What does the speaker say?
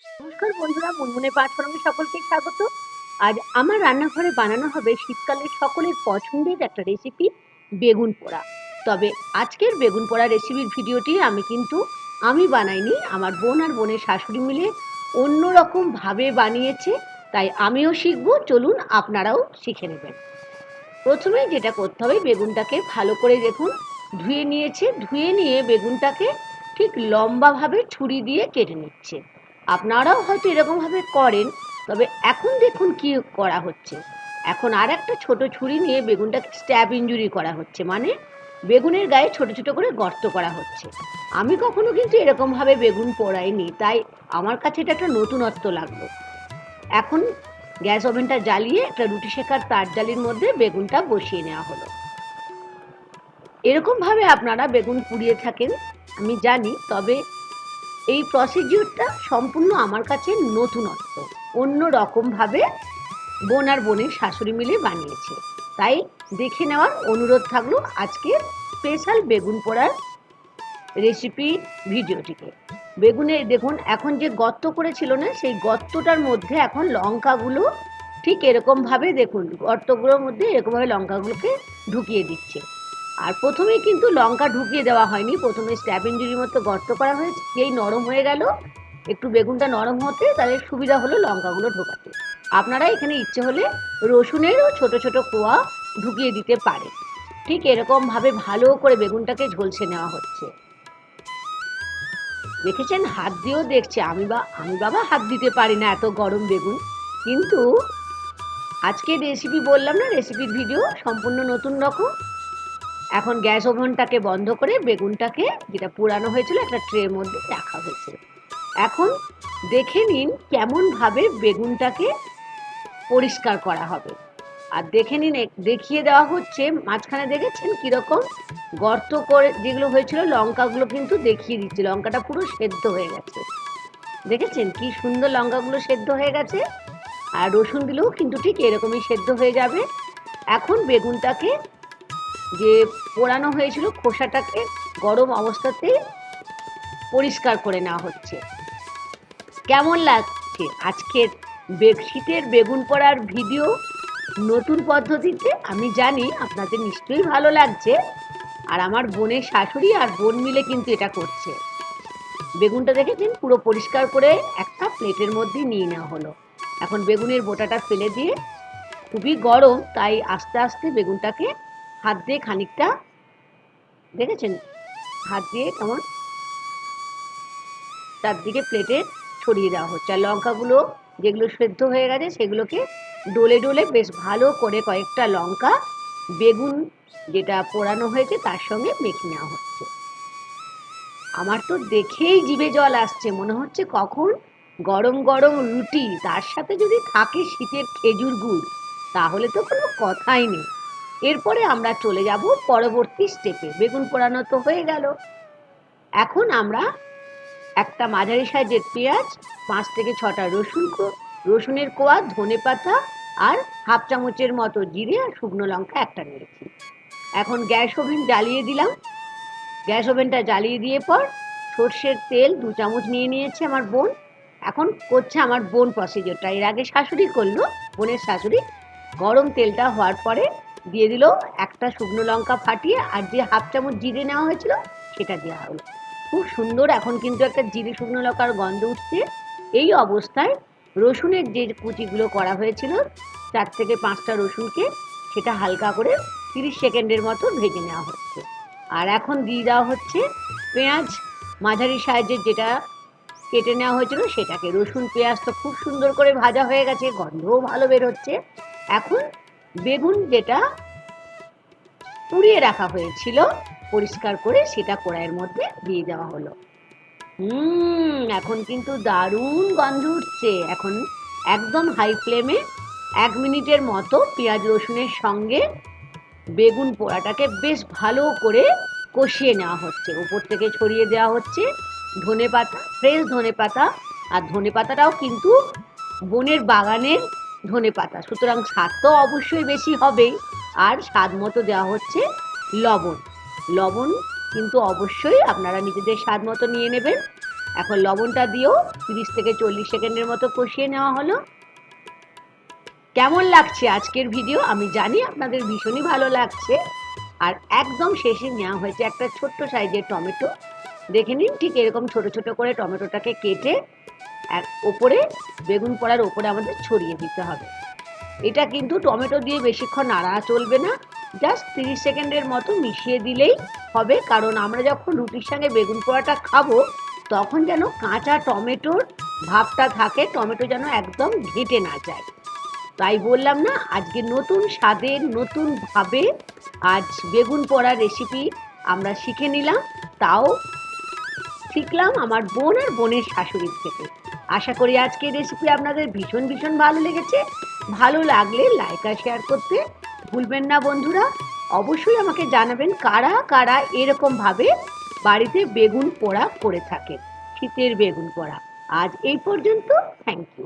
নমস্কার বন্ধুরা, মুনমুনের পাঠক্রমে সকলকে স্বাগত। আজ আমার রান্নাঘরে বানানো হবে শীতকালে সকলের পছন্দের একটা রেসিপি, বেগুন পোড়া। তবে আজকের বেগুন পোড়া রেসিপির ভিডিওটি আমি বানাইনি, আমার বোন আর বোনের শাশুড়ি মিলে অন্যরকমভাবে বানিয়েছে। তাই আমিও শিখবো, চলুন আপনারাও শিখে নেবেন। প্রথমে যেটা করতে হবে, বেগুনটাকে ভালো করে দেখুন ধুয়ে নিয়েছে। ধুয়ে নিয়ে বেগুনটাকে ঠিক লম্বাভাবে ছুরি দিয়ে কেটে নিচ্ছে। আপনারাও হয়তো এরকমভাবে করেন, তবে এখন দেখুন কি করা হচ্ছে। এখন আর একটা ছোট ছুরি নিয়ে বেগুনটাকে স্ট্যাব ইঞ্জুরি করা হচ্ছে, মানে বেগুনের গায়ে ছোট ছোট করে গর্ত করা হচ্ছে। আমি কখনো কিন্তু এরকমভাবে বেগুন পোড়াইনি, তাই আমার কাছে এটা একটা নতুনত্ব লাগলো। এখন গ্যাস ওভেনটা জ্বালিয়ে একটা রুটি শেখার তার জালির মধ্যে বেগুনটা বসিয়ে নেওয়া হলো। এরকমভাবে আপনারা বেগুন পুড়িয়ে থাকেন আমি জানি, তবে এই প্রসিডিউরটা সম্পূর্ণ আমার কাছে নতুনত্ব। অন্য রকমভাবে বোন আর বোনের শাশুড়ি মিলে বানিয়েছে, তাই দেখে নেওয়ার অনুরোধ থাকলো আজকের স্পেশাল বেগুন পোড়ার রেসিপি ভিডিওটিকে। বেগুনে দেখুন এখন যে গর্ত করেছিল না, সেই গর্তটার মধ্যে এখন লঙ্কাগুলো ঠিক এরকমভাবে দেখুন গর্তগুলোর মধ্যে এরকমভাবে লঙ্কাগুলোকে ঢুকিয়ে দিচ্ছে। আর প্রথমেই কিন্তু লঙ্কা ঢুকিয়ে দেওয়া হয়নি, প্রথমে স্ট্যাব ইঞ্জুরির মতো গর্ত করা হয়েছে। যেই নরম হয়ে গেল, একটু বেগুনটা নরম হতে, তাহলে সুবিধা হলো লঙ্কাগুলো ঢোকাতে। আপনারা এখানে ইচ্ছে হলে রসুনেরও ছোট ছোট কোয়া ঢুকিয়ে দিতে পারে। ঠিক এরকমভাবে ভালো করে বেগুনটাকে ঝলসে নেওয়া হচ্ছে। দেখেছেন, হাত দিয়েও দেখছে। আমি বাবা হাত দিতে পারি না, এত গরম বেগুন। কিন্তু আজকের রেসিপি বললাম না, রেসিপির ভিডিও সম্পূর্ণ নতুন রকম। এখন গ্যাস ওভেনটাকে বন্ধ করে বেগুনটাকে যেটা পোড়ানো হয়েছিল একটা ট্রের মধ্যে রাখা হয়েছে। এখন দেখে নিন কেমনভাবে বেগুনটাকে পরিষ্কার করা হবে। আর দেখে নিন, দেখিয়ে দেওয়া হচ্ছে মাঝখানে দেখেছেন কীরকম গর্ত করে যেগুলো হয়েছিল, লঙ্কাগুলো কিন্তু দেখিয়ে দিচ্ছে লঙ্কাটা পুরো সেদ্ধ হয়ে গেছে। দেখেছেন কি সুন্দর লঙ্কাগুলো সেদ্ধ হয়ে গেছে। আর রসুন দিলেও কিন্তু ঠিক এরকমই সেদ্ধ হয়ে যাবে। এখন বেগুনটাকে যে পোড়ানো হয়েছিল খোসাটাকে গরম অবস্থাতে পরিষ্কার করে নেওয়া হচ্ছে। কেমন লাগছে আজকের শীতের বেগুন পোড়ার ভিডিও নতুন পদ্ধতিতে? আমি জানি আপনাদের নিশ্চয়ই ভালো লাগছে। আর আমার বোনের শাশুড়ি আর বোন মিলে কিন্তু এটা করছে। বেগুনটা দেখেছেন পুরো পরিষ্কার করে একটা প্লেটের মধ্যে নিয়ে নেওয়া হলো। এখন বেগুনের বোটাটা ফেলে দিয়ে, খুবই গরম তাই আস্তে আস্তে বেগুনটাকে হাত দিয়ে খানিকটা, দেখেছেন হাত দিয়ে কেমন চারদিকে প্লেটে ছড়িয়ে দেওয়া হচ্ছে। আর লঙ্কাগুলো যেগুলো সেদ্ধ হয়ে গেছে সেগুলোকে ডলে ডলে বেশ ভালো করে কয়েকটা লঙ্কা বেগুন যেটা পোড়ানো হয়েছে তার সঙ্গে মেখে নেওয়া হচ্ছে। আমার তো দেখেই জিভে জল আসছে, মনে হচ্ছে কখন গরম গরম রুটি, তার সাথে যদি থাকে শীতের খেজুর গুড়, তাহলে তো কোনো কথাই নেই। এরপরে আমরা চলে যাব পরবর্তী স্টেপে। বেগুন পোড়ানো তো হয়ে গেল। এখন আমরা একটা মাঝারি সাইজের পেঁয়াজ, 5 থেকে 6টা রসুনের কোয়া, ধনেপাতা আর হাফ চামচের মতো জিরে আর শুকনো লঙ্কা একটা নিয়েছি। এখন গ্যাস ওভেন জ্বালিয়ে দিলাম। গ্যাস ওভেনটা জ্বালিয়ে দিয়ে পর সর্ষের তেল 2 চামচ নিয়ে নিয়েছে আমার বোন। এখন করছে আমার বোন প্রসিডিওরটা, এর আগে শাশুড়ি করলো, বোনের শাশুড়ি। গরম তেলটা হওয়ার পরে দিয়ে দিল একটা শুকনো লঙ্কা ফাটিয়ে, আর যে হাফ চামচ জিরে নেওয়া হয়েছিল সেটা দেওয়া হলো। খুব সুন্দর এখন কিন্তু একটা জিরে শুকনো লঙ্কার গন্ধ উঠছে। এই অবস্থায় রসুনের যে কুচিগুলো করা হয়েছিল 4 থেকে 5টা রসুনকে, সেটা হালকা করে 30 সেকেন্ডের মতো ভেজে নেওয়া হচ্ছে। আর এখন দিয়ে দেওয়া হচ্ছে পেঁয়াজ, মাঝারি সাইজের যেটা কেটে নেওয়া হয়েছিল সেটাকে। রসুন পেঁয়াজ তো খুব সুন্দর করে ভাজা হয়ে গেছে, গন্ধও ভালো বের হচ্ছে। এখন বেগুন যেটা পুড়িয়ে রাখা হয়েছিল পরিষ্কার করে, সেটা কড়াইয়ের মধ্যে দিয়ে দেওয়া হলো। এখন কিন্তু দারুণ গন্ধ উঠছে। এখন একদম হাই ফ্লেমে 1 মিনিটের মতো পেঁয়াজ রসুনের সঙ্গে বেগুন পোড়াটাকে বেশ ভালো করে কষিয়ে নেওয়া হচ্ছে। উপর থেকে ছড়িয়ে দেওয়া হচ্ছে ধনেপাতা, ফ্রেশ ধনেপাতা। আর ধনেপাতাটাও কিন্তু বোনের বাগানের ধনেপাতা, সুতরাং স্বাদ তো অবশ্যই বেশি হবেই। আর স্বাদ মতো দেওয়া হচ্ছে লবণ। লবণ কিন্তু অবশ্যই আপনারা নিজেদের স্বাদ মতো নিয়ে নেবেন। এখন লবণটা দিয়েও 30 থেকে 40 সেকেন্ডের মতো কষিয়ে নেওয়া হলো। কেমন লাগছে আজকের ভিডিও আমি জানি আপনাদের ভীষণই ভালো লাগছে। আর একদম শেষে নেওয়া হয়েছে একটা ছোট্ট সাইজের টমেটো। দেখে নিন ঠিক এরকম ছোট ছোট করে টমেটোটাকে কেটে ওপরে বেগুন পোড়ার ওপরে আমাদের ছড়িয়ে দিতে হবে। এটা কিন্তু টমেটো দিয়ে বেশিক্ষণ নাড়া চলবে না, জাস্ট 30 সেকেন্ডের মতো মিশিয়ে দিলেই হবে, কারণ আমরা যখন রুটির সঙ্গে বেগুন পোড়াটা খাবো তখন যেন কাঁচা টমেটোর ভাবটা থাকে, টমেটো যেন একদম ঘেঁটে না যায়। তাই বললাম না, আজকে নতুন স্বাদের নতুনভাবে আজ বেগুন পোড়ার রেসিপি আমরা শিখে নিলাম, তাও শিখলাম আমার বোন আর বোনের শাশুড়ির থেকে। আশা করি আজকের রেসিপি আপনাদের ভীষণ ভীষণ ভালো লেগেছে। ভালো লাগলে লাইক আর শেয়ার করতে ভুলবেন না বন্ধুরা। অবশ্যই আমাকে জানাবেন কারা কারা এরকমভাবে বাড়িতে বেগুন পোড়া করে থাকেন, শীতের বেগুন পোড়া। আজ এই পর্যন্ত, থ্যাংক ইউ।